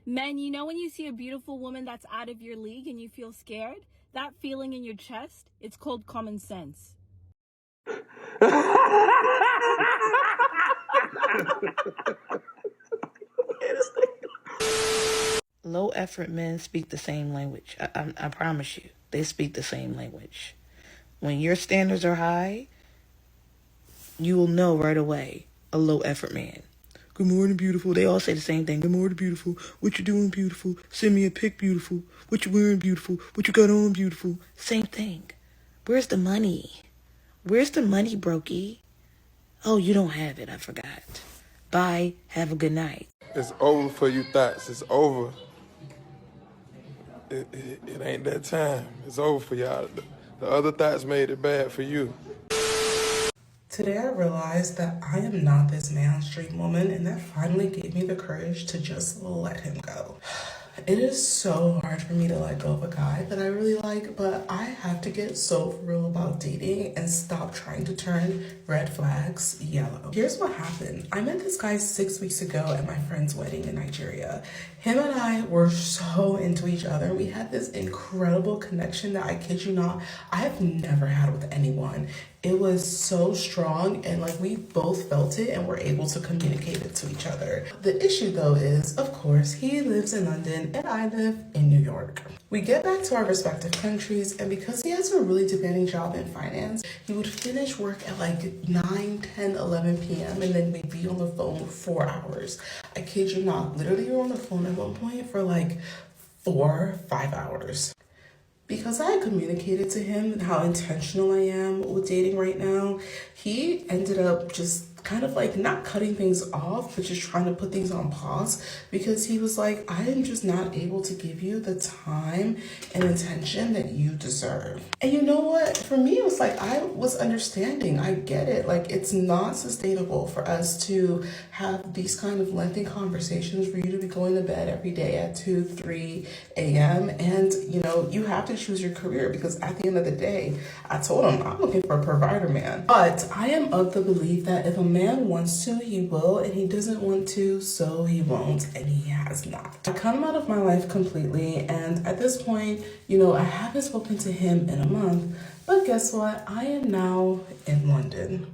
Men, you know when you see a beautiful woman that's out of your league and you feel scared? That feeling in your chest, it's called common sense. Low effort men speak the same language. I promise you. They speak the same language. When your standards are high, you will know right away a low effort man. Good morning, beautiful. They all say the same thing. Good morning, beautiful. What you doing, beautiful? Send me a pic, beautiful. What you wearing, beautiful? What you got on, beautiful? Same thing. Where's the money? Where's the money, brokey? Oh, you don't have it. I forgot. Bye. Have a good night. It's over for you thoughts. It's over. It ain't that time. It's over for y'all. The other thoughts made it bad for you. Today I realized that I am not this man's dream woman, and that finally gave me the courage to just let him go. It is so hard for me to let go of a guy that I really like, but I have to get so for real about dating and stop trying to turn red flags yellow. Here's what happened. I met this guy 6 weeks ago at my friend's wedding in Nigeria. Him and I were so into each other. We had this incredible connection that, I kid you not, I have never had with anyone. It was so strong, and like we both felt it and were able to communicate it to each other. The issue though is, of course, he lives in London and I live in New York. We get back to our respective countries, and because he has a really demanding job in finance, he would finish work at like 9, 10, 11 p.m. and then we'd be on the phone 4 hours. I kid you not, literally we were on the phone at one point for like 4, 5 hours. Because I had communicated to him how intentional I am with dating right now, he ended up just kind of like not cutting things off, but just trying to put things on pause, because he was like, I am just not able to give you the time and attention that you deserve. And you know what? For me, it was like, I was understanding. I get it. Like, it's not sustainable for us to have these kind of lengthy conversations, for you to be going to bed every day at 2, 3 a.m. And, you know, you have to choose your career, because at the end of the day, I told him I'm looking for a provider man. But I am of the belief that if a man wants to, he will, and he doesn't want to, so he won't, and he has not. I cut him out of my life completely, and at this point, you know, I haven't spoken to him in a month, but guess what? I am now in London.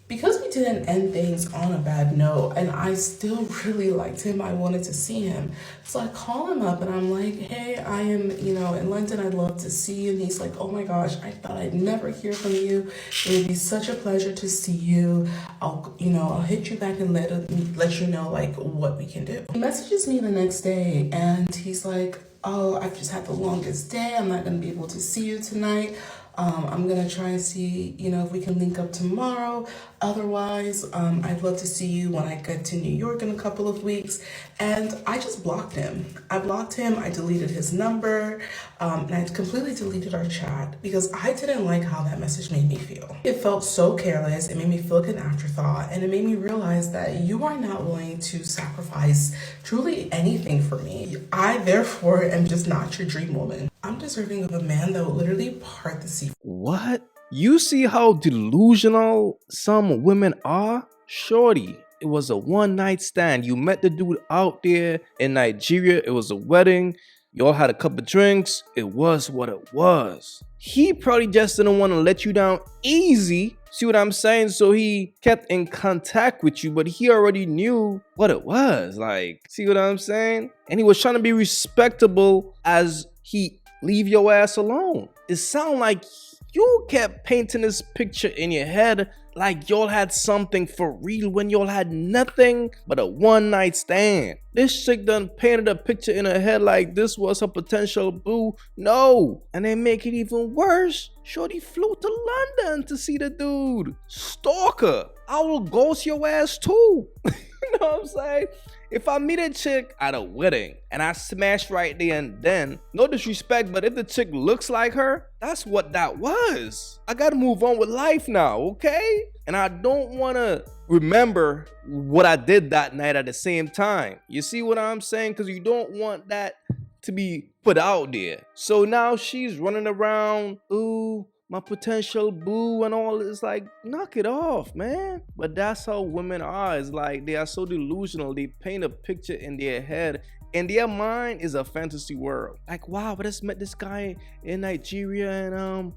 Because we didn't end things on a bad note, and I still really liked him, I wanted to see him. So I call him up and I'm like, hey, I am, you know, in London, I'd love to see you. And he's like, oh my gosh, I thought I'd never hear from you. It would be such a pleasure to see you. I'll hit you back and let you know like what we can do. He messages me the next day and he's like, oh, I've just had the longest day. I'm not gonna be able to see you tonight. I'm gonna try and see, you know, if we can link up tomorrow. Otherwise, I'd love to see you when I get to New York in a couple of weeks. And I just blocked him. I blocked him, I deleted his number, and I completely deleted our chat because I didn't like how that message made me feel. It felt so careless, it made me feel like an afterthought, and it made me realize that you are not willing to sacrifice truly anything for me. I, therefore, am just not your dream woman. I'm deserving of a man that will literally part the sea. What? You see how delusional some women are? Shorty, it was a one-night stand. You met the dude out there in Nigeria. It was a wedding. Y'all had a couple drinks. It was what it was. He probably just didn't want to let you down easy. See what I'm saying? So he kept in contact with you, but he already knew what it was. Like, see what I'm saying? And he was trying to be respectable as he leave your ass alone. It sound like you kept painting this picture in your head like y'all had something for real when y'all had nothing but a one-night stand. This chick done painted a picture in her head like this was her potential boo. No. And they make it even worse. Shorty flew to London to see the dude. Stalker. I will ghost your ass too. You know what I'm saying? If I meet a chick at a wedding and I smash right there and then, no disrespect, but if the chick looks like her, that's what that was. I gotta move on with life now, okay? And I don't wanna remember what I did that night at the same time. You see what I'm saying? Because you don't want that to be put out there. So now she's running around, ooh, my potential boo and all. It's like, knock it off, man. But that's how women are. It's like they are so delusional. They paint a picture in their head In their mind is a fantasy world. Like, wow, I just met this guy in Nigeria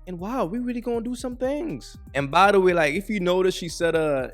and wow, we really gonna do some things. And by the way, like if you notice, she said I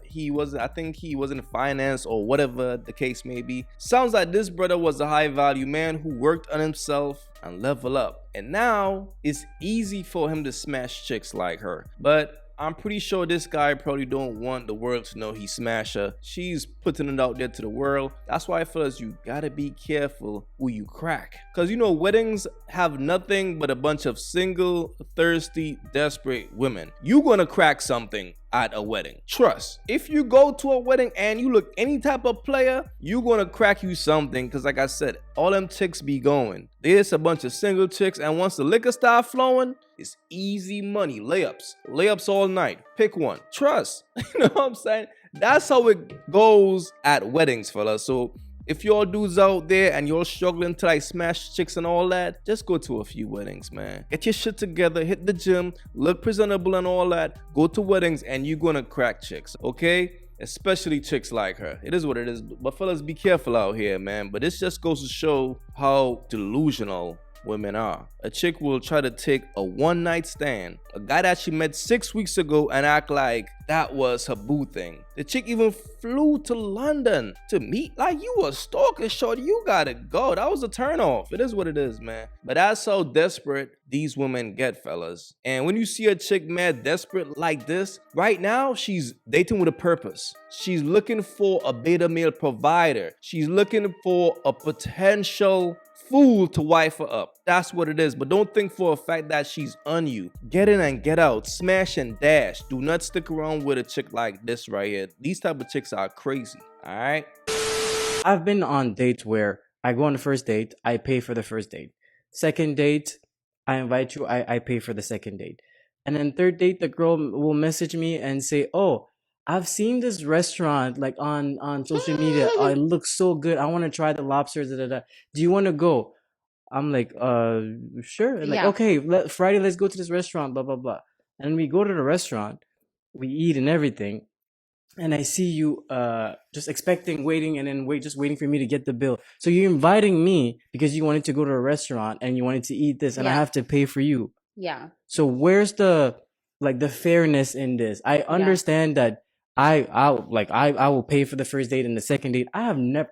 think he was in finance or whatever the case may be. Sounds like this brother was a high value man who worked on himself and level up. And now it's easy for him to smash chicks like her. But I'm pretty sure this guy probably don't want the world to know he smashed her. She's putting it out there to the world. That's why, fellas, you gotta be careful who you crack. Cause you know, weddings have nothing but a bunch of single, thirsty, desperate women. You gonna crack something at a wedding. Trust. If you go to a wedding and you look any type of player, you gonna crack you something. Cause like I said, all them chicks be going. There's a bunch of single chicks, and once the liquor start flowing, it's easy money. Layups all night. Pick one. Trust. You know what I'm saying? That's how it goes at weddings, fellas. So if y'all dudes out there and you're struggling to like smash chicks and all that, just go to a few weddings, man. Get your shit together, hit the gym, look presentable and all that. Go to weddings and you're gonna crack chicks, okay? Especially chicks like her. It is what it is. But fellas, be careful out here, man. But this just goes to show how delusional women are. A chick will try to take a one-night stand, a guy that she met 6 weeks ago, and act like that was her boo thing. The chick even flew to London to meet. Like, you a stalker, shorty. You gotta go. That was a turnoff. It is what it is, man. But that's how desperate these women get, fellas. And when you see a chick mad desperate like this, right now, she's dating with a purpose. She's looking for a beta male provider. She's looking for a potential fool to wife her up. That's what it is. But don't think for a fact that she's on you. Get in and get out. Smash and dash. Do not stick around with a chick like this right here. These type of chicks are crazy. All right. I've been on dates where I go on the first date, I pay for the first date. Second date, I invite you, I pay for the second date. And then third date, the girl will message me and say, oh, I've seen this restaurant like on social media. Oh, it looks so good. I want to try the lobsters. Do you want to go? I'm like, sure. And like, okay, Friday, let's go to this restaurant, blah, blah, blah. And we go to the restaurant, we eat and everything. And I see you just expecting, waiting, and then just waiting for me to get the bill. So you're inviting me because you wanted to go to a restaurant and you wanted to eat this, and I have to pay for you. Yeah. So where's the fairness in this? I understand that I will pay for the first date and the second date. I have no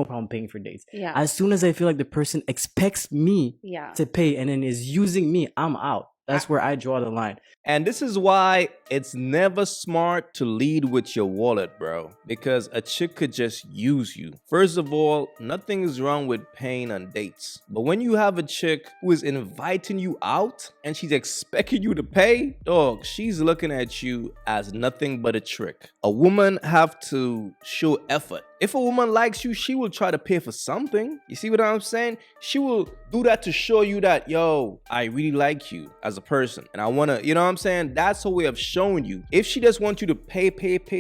problem paying for dates. Yeah. As soon as I feel like the person expects me to pay and then is using me, I'm out. That's where I draw the line. And this is why it's never smart to lead with your wallet, bro. Because a chick could just use you. First of all, nothing is wrong with paying on dates. But when you have a chick who is inviting you out and she's expecting you to pay, dog, she's looking at you as nothing but a trick. A woman have to show effort. If a woman likes you, she will try to pay for something. You see what I'm saying? She will do that to show you that, yo, I really like you as a person. And I want to, you know what I'm saying? That's her way of showing you. If she just wants you to pay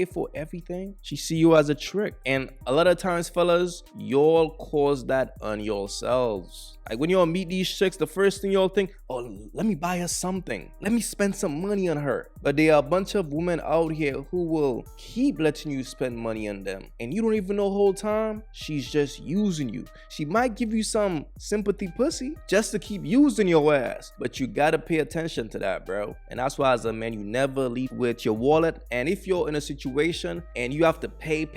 for everything, she see you as a trick. And a lot of times, fellas, y'all cause that on yourselves. Like when y'all meet these chicks, the first thing y'all think, oh, let me buy her something. Let me spend some money on her. But there are a bunch of women out here who will keep letting you spend money on them. And you don't even know the whole time she's just using you. She might give you some sympathy pussy just to keep using your ass. But you gotta pay attention to that, bro. And that's why as a man, you never leave with your wallet. And if you're in a situation and you have to pay,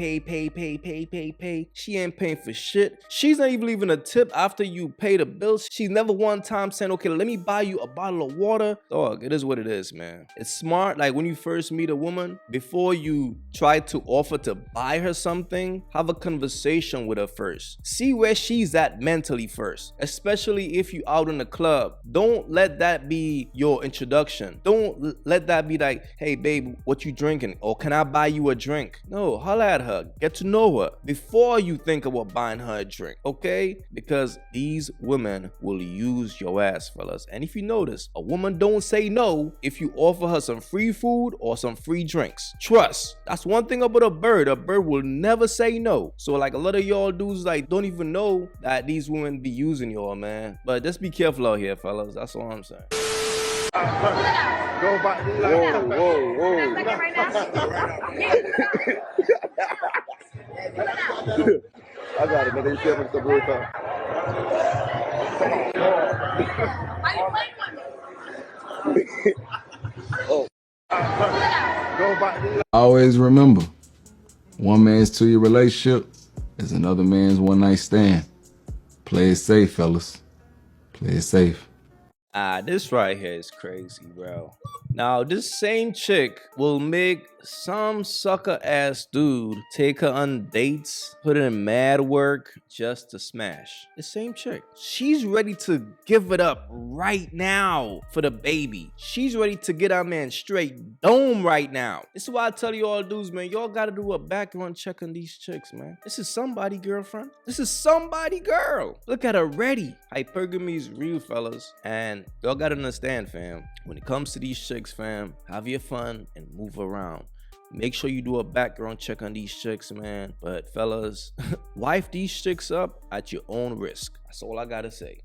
she ain't paying for shit. She's not even leaving a tip after you pay the bills. She's never one time saying, okay, let me buy you a bottle of water. Dog, it is what it is, man. It's smart, like when you first meet a woman, before you try to offer to buy her something, have a conversation with her first. See where she's at mentally first, especially if you out in the club. Don't let that be your introduction. Don't let that be like, hey babe, what you drinking? Or can I buy you a drink? No, holla at her, get to know her before you think about buying her a drink, okay? Because these women will use your ass, fellas. And if you notice, a woman don't say no if you offer her some free food or some free drinks. Trust. That's one thing about a bird. A bird will never say no. So like a lot of y'all dudes like don't even know that these women be using y'all, man. But just be careful out here, fellas. That's all I'm saying. Go back. Whoa. I got it, nigga. You feel me? It's the blue time. Oh. Go back. Always remember, one man's 2-year relationship is another man's one-night stand. Play it safe, fellas. Play it safe. This right here is crazy, bro. Now, this same chick will make some sucker ass dude take her on dates, put in mad work just to smash. The same chick. She's ready to give it up right now for the baby. She's ready to get our man straight dome right now. This is why I tell you all dudes, man, y'all gotta do a background check on these chicks, man. This is somebody girlfriend. This is somebody girl. Look at her ready. Hypergamy is real, fellas. And y'all gotta understand, fam, when it comes to these chicks, fam, have your fun and move around. Make sure you do a background check on these chicks, man. But fellas, wife these chicks up at your own risk. That's all I gotta say.